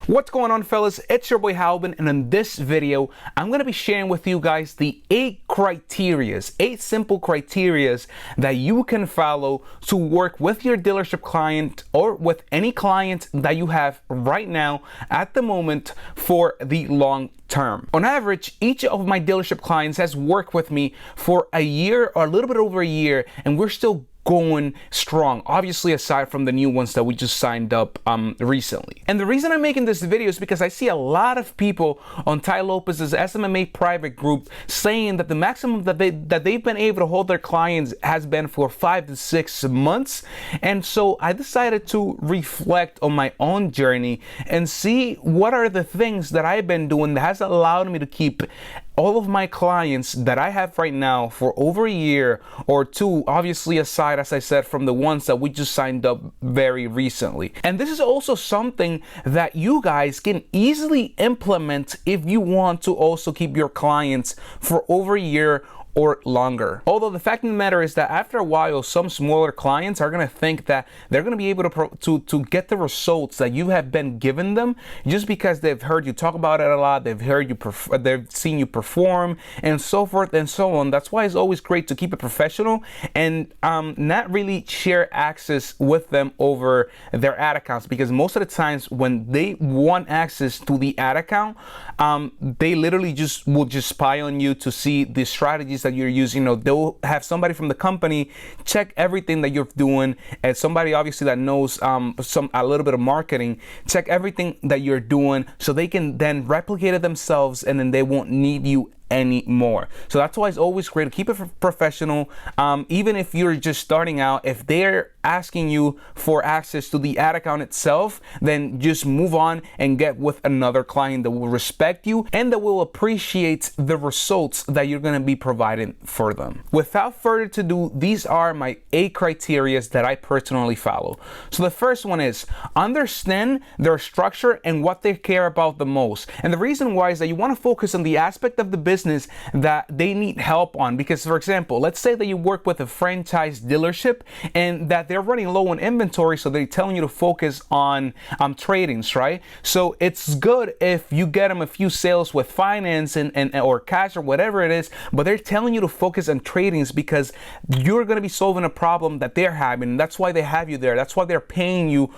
What's going on, fellas? It's your boy Halvin, and in this video I'm going to be sharing with you guys the 8 simple criterias that you can follow to work with your dealership client or with any client that you have right now at the moment for the long term. On average, each of my dealership clients has worked with me for a year or a little bit over a year, and we're still going strong, obviously aside from the new ones that we just signed up recently. And the reason I'm making this video is because I see a lot of people on Ty Lopez's SMMA private group saying that the maximum that they've been able to hold their clients has been for 5 to 6 months. And so I decided to reflect on my own journey and see what are the things that I've been doing that has allowed me to keep all of my clients that I have right now for over a year or two, obviously aside, as I said, from the ones that we just signed up very recently. And this is also something that you guys can easily implement if you want to also keep your clients for over a year or longer. Although the fact of the matter is that after a while, some smaller clients are gonna think that they're gonna be able to get the results that you have been giving them just because they've heard you talk about it a lot, they've seen you perform, and so forth and so on. That's why it's always great to keep it professional and not really share access with them over their ad accounts, because most of the times when they want access to the ad account, they literally will just spy on you to see the strategies that you're using. They'll have somebody from the company check everything that you're doing, and somebody obviously that knows a little bit of marketing, check everything that you're doing so they can then replicate it themselves, and then they won't need you anymore. So that's why it's always great to keep it professional. Even if you're just starting out, if they're asking you for access to the ad account itself, then just move on and get with another client that will respect you and that will appreciate the results that you're going to be providing for them. Without further ado, these are my 8 criteria that I personally follow. So the first one is understand their structure and what they care about the most. And the reason why is that you want to focus on the aspect of the business that they need help on. Because, for example, let's say that you work with a franchise dealership and that they're running low on inventory, so they're telling you to focus on trade-ins, right? So it's good if you get them a few sales with finance and or cash or whatever it is, but they're telling you to focus on trade-ins because you're going to be solving a problem that they're having. That's why they have you there. That's why they're paying you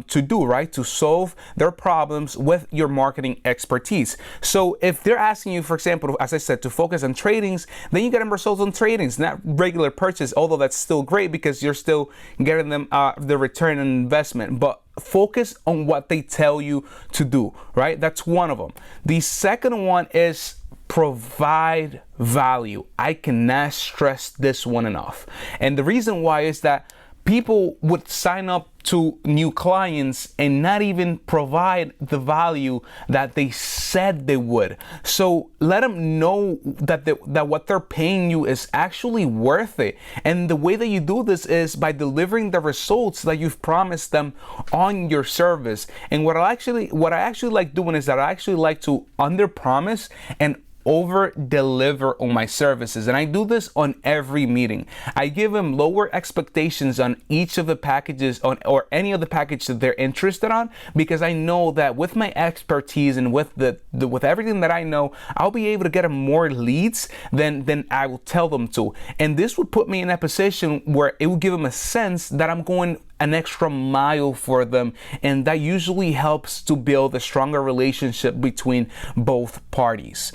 to do, right? To solve their problems with your marketing expertise. So if they're asking you, for example, as I said, to focus on tradings, then you get them results on tradings, not regular purchase, although that's still great because you're still getting them the return on investment. But focus on what they tell you to do, right? That's one of them. The second one is provide value. I cannot stress this one enough. And the reason why is that people would sign up to new clients and not even provide the value that they said they would. So let them know that what they're paying you is actually worth it. And the way that you do this is by delivering the results that you've promised them on your service. And what I actually like doing is that I actually like to under-promise and over deliver on my services. And I do this on every meeting. I give them lower expectations on each of the packages or any of the package that they're interested on, because I know that with my expertise and with with everything that I know, I'll be able to get them more leads than I will tell them to. And this would put me in a position where it would give them a sense that I'm going an extra mile for them, and that usually helps to build a stronger relationship between both parties.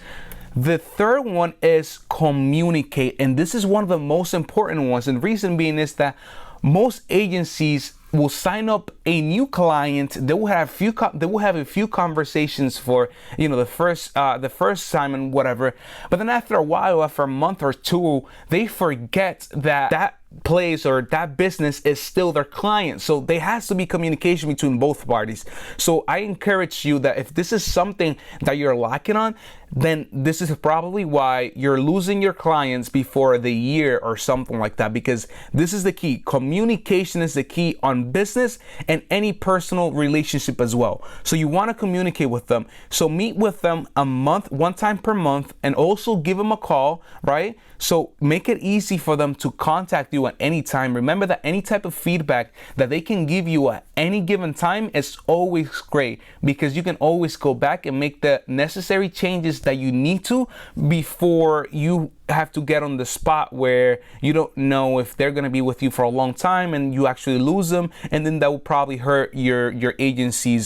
The third one is communicate, and this is one of the most important ones. And the reason being is that most agencies will sign up a new client. They will have a few conversations for the first time and whatever. But then after a while, after a month or two, they forget that place or that business is still their client. So there has to be communication between both parties. So I encourage you that if this is something that you're lacking on, then this is probably why you're losing your clients before the year or something like that, because this is the key. Communication is the key on business and any personal relationship as well. So you want to communicate with them. So meet with them one time per month, and also give them a call, right? So make it easy for them to contact you at any time. Remember that any type of feedback that they can give you at any given time is always great, because you can always go back and make the necessary changes that you need to before you have to get on the spot where you don't know if they're going to be with you for a long time and you actually lose them, and then that will probably hurt your agency,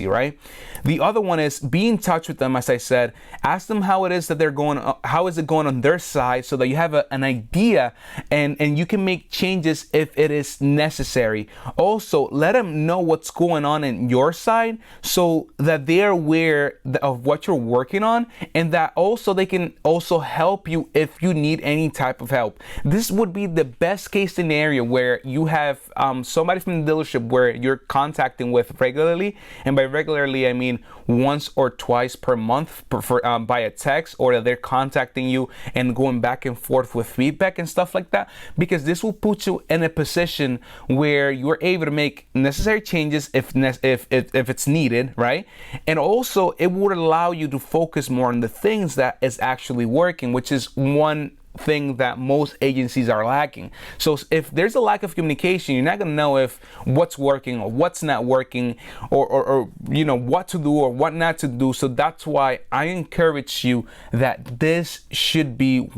right? The other one is be in touch with them. As I said, ask them how it is that they're going, how is it going on their side, so that you have an idea and you can make changes if it is necessary. Also, let them know what's going on in your side so that they're aware of what you're working on, and that also they can also help you if you need any type of help. This would be the best case scenario, where you have somebody from the dealership where you're contacting with regularly, and by regularly I mean once or twice per month by a text, or that they're contacting you and going back and forth with feedback and stuff like that, because this will put you in a position where you're able to make necessary changes if it's needed, right? And also it would allow you to focus more on the things that is actually working, which is one thing that most agencies are lacking. So if there's a lack of communication, you're not going to know if what's working or what's not working, or you know what to do or what not to do. So that's why I encourage you that this should be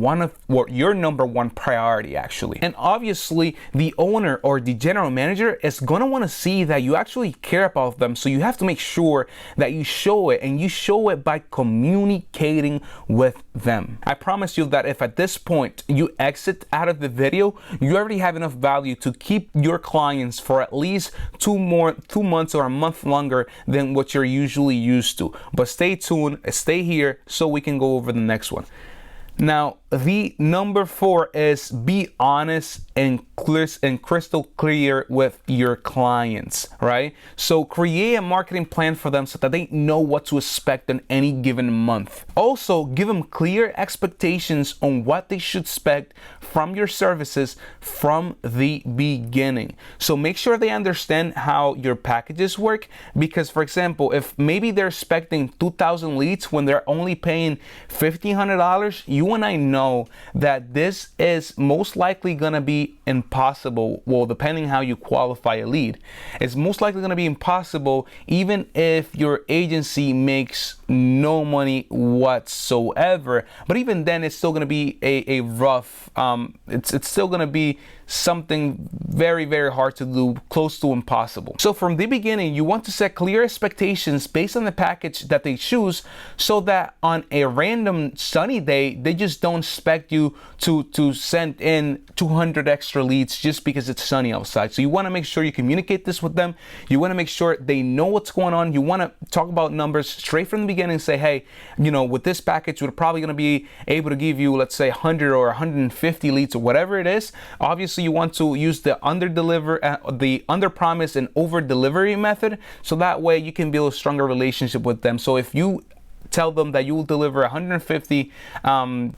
your number one priority, actually. And obviously the owner or the general manager is going to want to see that you actually care about them, so you have to make sure that you show it, and you show it by communicating with them. I promise you that if at this point you exit out of the video, you already have enough value to keep your clients for at least 2 months or a month longer than what you're usually used to. But stay tuned, stay here, so we can go over the next one. Now, the number 4 is be honest and crystal clear with your clients, right? So create a marketing plan for them so that they know what to expect in any given month. Also, give them clear expectations on what they should expect from your services from the beginning. So make sure they understand how your packages work, because for example, if maybe they're expecting 2,000 leads when they're only paying $1,500, you and I know that this is most likely going to be impossible. Well, depending how you qualify a lead, it's most likely going to be impossible even if your agency makes no money whatsoever. But even then, it's still going to be a rough, it's still going to be something very, very hard to do, close to impossible. So from the beginning, you want to set clear expectations based on the package that they choose, so that on a random sunny day, they just don't expect you to send in 200 extra leads just because it's sunny outside. So you want to make sure you communicate this with them. You want to make sure they know what's going on. You want to talk about numbers straight from the beginning. Say, hey, you know, with this package, we're probably going to be able to give you, let's say, 100 or 150 leads or whatever it is. Obviously, you want to use the under promise and over delivery method, so that way you can build a stronger relationship with them. So if you tell them that you will deliver 150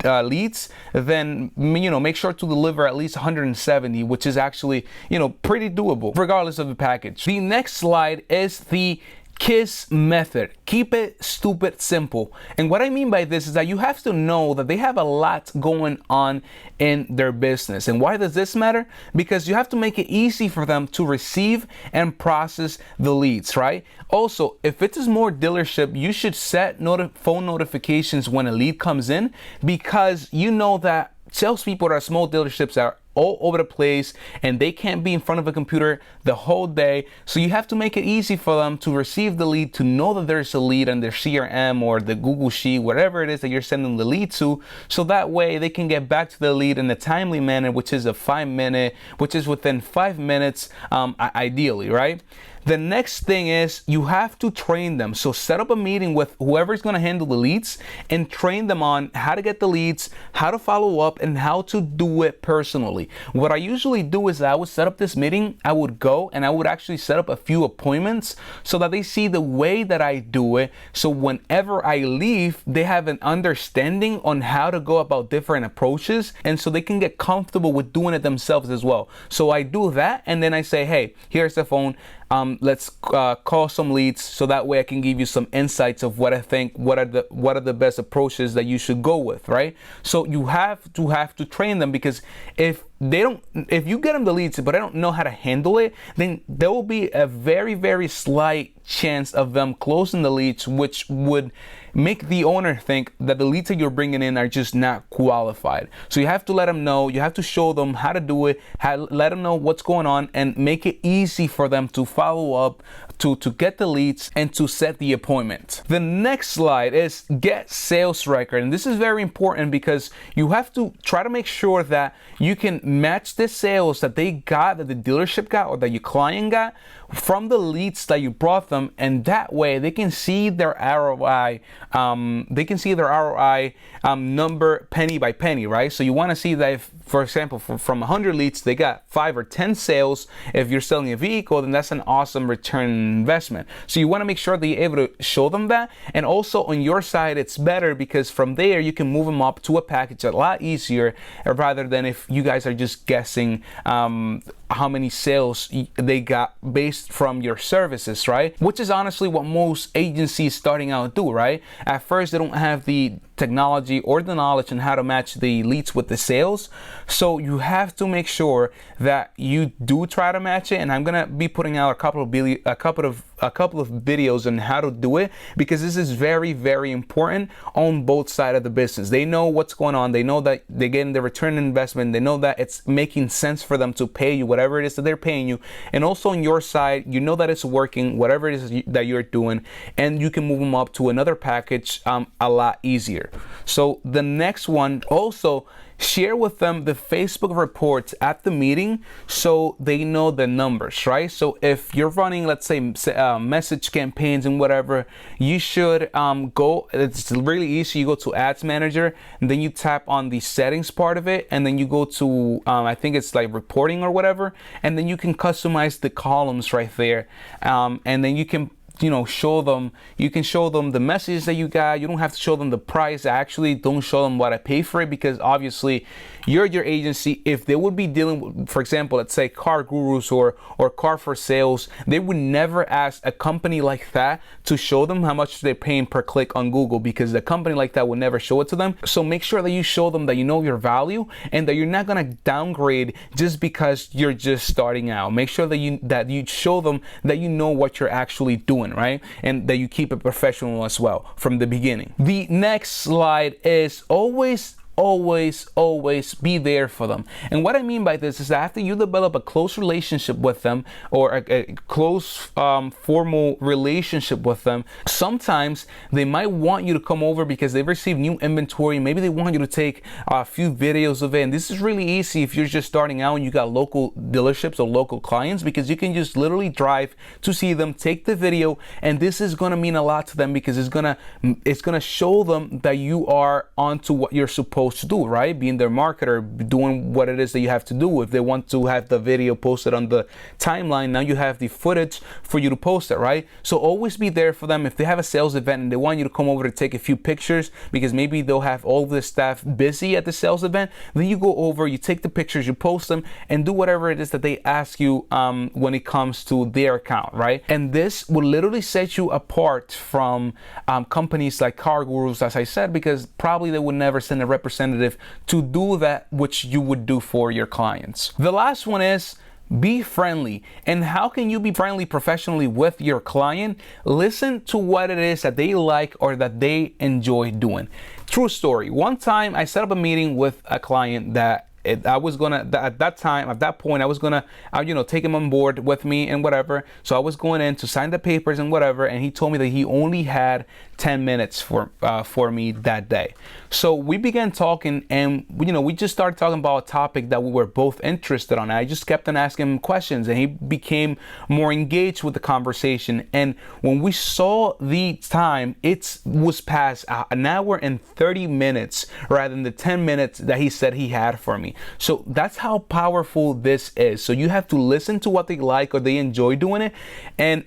leads, then, you know, make sure to deliver at least 170, which is actually, you know, pretty doable regardless of the package. The next slide is the KISS method. Keep it stupid simple. And what I mean by this is that you have to know that they have a lot going on in their business. And why does this matter? Because you have to make it easy for them to receive and process the leads, right? Also, if it's a small dealership, you should set phone notifications when a lead comes in, because you know that salespeople at small dealerships are all over the place and they can't be in front of a computer the whole day. So you have to make it easy for them to receive the lead, to know that there's a lead on their CRM or the Google Sheet, whatever it is that you're sending the lead to, so that way they can get back to the lead in a timely manner, which is within 5 minutes, ideally, right? The next thing is you have to train them. So set up a meeting with whoever's going to handle the leads and train them on how to get the leads, how to follow up, and how to do it personally. What I usually do is I would set up this meeting, I would go and I would actually set up a few appointments so that they see the way that I do it. So whenever I leave, they have an understanding on how to go about different approaches, and so they can get comfortable with doing it themselves as well. So I do that, and then I say, hey, here's the phone. let's call some leads, so that way I can give you some insights of what I think, what are the best approaches that you should go with, right? So you have to train them, because if you get them the leads but I don't know how to handle it, then there will be a very, very slight chance of them closing the leads, which would make the owner think that the leads that you're bringing in are just not qualified. So you have to let them know, you have to show them how to do it, let them know what's going on, and make it easy for them to follow up, to get the leads, and to set the appointment. The next slide is get sales record. And this is very important, because you have to try to make sure that you can match the sales that they got, that the dealership got, or that your client got, from the leads that you brought them, and that way they can see their ROI. Number penny by penny, right? So you want to see that if, for example, from 100 leads they got 5 or 10 sales. If you're selling a vehicle, then that's an awesome return investment. So you want to make sure that you're able to show them that, and also on your side it's better, because from there you can move them up to a package a lot easier, rather than if you guys are just guessing how many sales they got based from your services, right? Which is honestly what most agencies starting out do, right? At first they don't have the technology or the knowledge on how to match the leads with the sales. So you have to make sure that you do try to match it, and I'm gonna be putting out a couple of videos on how to do it, because this is very, very important on both sides of the business. They know what's going on, they know that they're getting the return on investment, they know that it's making sense for them to pay you whatever it is that they're paying you, and also on your side you know that it's working, whatever it is that you're doing, and you can move them up to another package a lot easier. So the next one, also share with them the Facebook reports at the meeting, so they know the numbers, right? So if you're running, let's say, message campaigns and whatever, you should go, it's really easy, you go to Ads Manager, and then you tap on the settings part of it, and then you go to I think it's like reporting or whatever, and then you can customize the columns right there, and then you can show them the message that you got. You don't have to show them the price. I actually don't show them what I pay for it, because obviously you're your agency. If they would be dealing with, for example, let's say Car Gurus or Car for Sales, they would never ask a company like that to show them how much they're paying per click on Google, because the company like that would never show it to them. So make sure that you show them that you know your value, and that you're not gonna downgrade just because you're just starting out. Make sure that you show them that you know what you're actually doing, right? And that you keep it professional as well from the beginning. The next slide is always be there for them. And what I mean by this is that after you develop a close relationship with them, or a close formal relationship with them, sometimes they might want you to come over because they've received new inventory. Maybe they want you to take a few videos of it. And this is really easy if you're just starting out and you got local dealerships or local clients, because you can just literally drive to see them, take the video, and this is gonna mean a lot to them, because it's gonna show them that you are onto what you're supposed to do, right? Being their marketer, doing what it is that you have to do. If they want to have the video posted on the timeline, now you have the footage for you to post it, right? So always be there for them. If they have a sales event and they want you to come over to take a few pictures, because maybe they'll have all the staff busy at the sales event, then you go over, you take the pictures, you post them, and do whatever it is that they ask you when it comes to their account, right? And this will literally set you apart from companies like Car Gurus, as I said, because probably they would never send a representative to do that which you would do for your clients. The last one is be friendly. And how can you be friendly professionally with your client? Listen to what it is that they like or that they enjoy doing. True story. One time I set up a meeting with a client that I was gonna, at that point, I was gonna, take him on board with me and whatever. So I was going in to sign the papers and whatever, and he told me that he only had 10 minutes for me that day. So we began talking, and we just started talking about a topic that we were both interested on. I just kept on asking him questions, and he became more engaged with the conversation. And when we saw the time, it was past an hour and 30 minutes rather than the 10 minutes that he said he had for me. So that's how powerful this is. So you have to listen to what they like or they enjoy doing it, and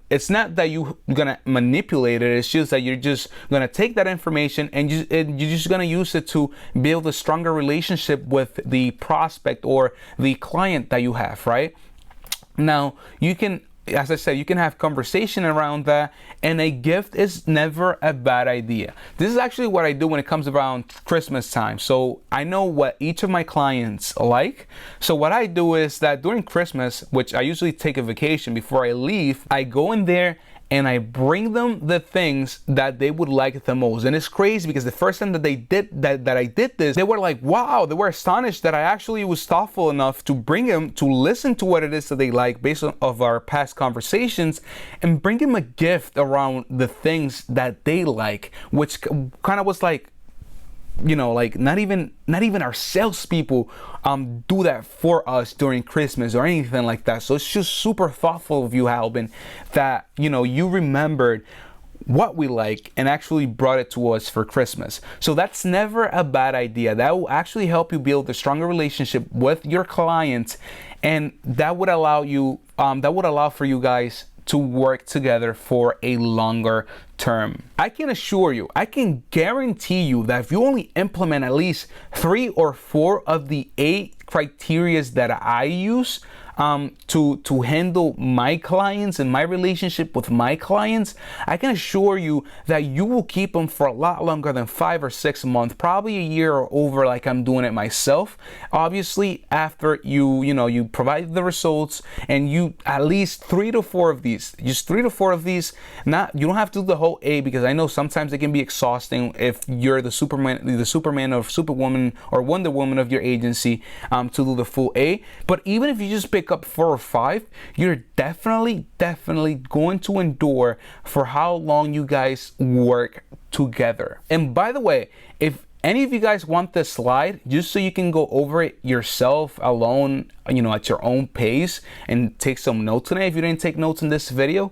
it's not that you're gonna manipulate it. It's just that you're just gonna take that information and you're just gonna use it to build a stronger relationship with the prospect or the client that you have, right? Now you can as I said, you can have conversation around that, and a gift is never a bad idea. This is actually what I do when it comes around Christmas time. So I know what each of my clients like. So what I do is that during Christmas, which I usually take a vacation before I leave, I go in there and I bring them the things that they would like the most. And it's crazy because the first time that they did that I did this, they were like, wow, they were astonished that I actually was thoughtful enough to bring them to listen to what it is that they like based on of our past conversations, and bring them a gift around the things that they like, which kind of was like, you know, like not even our salespeople do that for us during Christmas or anything like that. So it's just super thoughtful of you, Albin, that, you know, you remembered what we like and actually brought it to us for Christmas. So that's never a bad idea. That will actually help you build a stronger relationship with your clients, and that would allow you for you guys to work together for a longer term. I can assure you, I can guarantee you that if you only implement at least 3 or 4 of the 8 criterias that I use to handle my clients and my relationship with my clients, I can assure you that you will keep them for a lot longer than 5 or 6 months, probably a year or over, like I'm doing it myself. Obviously, after you provide the results and you at least 3 to 4 of these, just 3 to 4 of these. Not, you don't have to do the whole A, because I know sometimes it can be exhausting if you're the Superman or Superwoman or Wonder Woman of your agency to do the full A. But even if you just pick up 4 or 5, you're definitely going to endure for how long you guys work together. And by the way, if any of you guys want this slide, just so you can go over it yourself alone, you know, at your own pace and take some notes on it, if you didn't take notes in this video,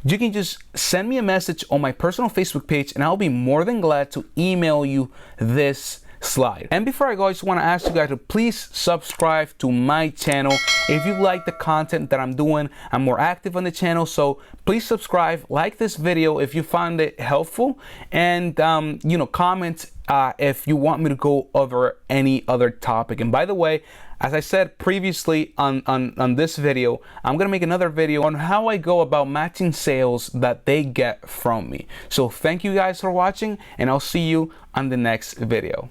you can just send me a message on my personal Facebook page and I'll be more than glad to email you this slide. And before I go, I just want to ask you guys to please subscribe to my channel. If you like the content that I'm doing, I'm more active on the channel, so please subscribe, like this video if you found it helpful, and you know, comment if you want me to go over any other topic. And by the way, as I said previously on this video, I'm gonna make another video on how I go about matching sales that they get from me. So thank you guys for watching, and I'll see you on the next video.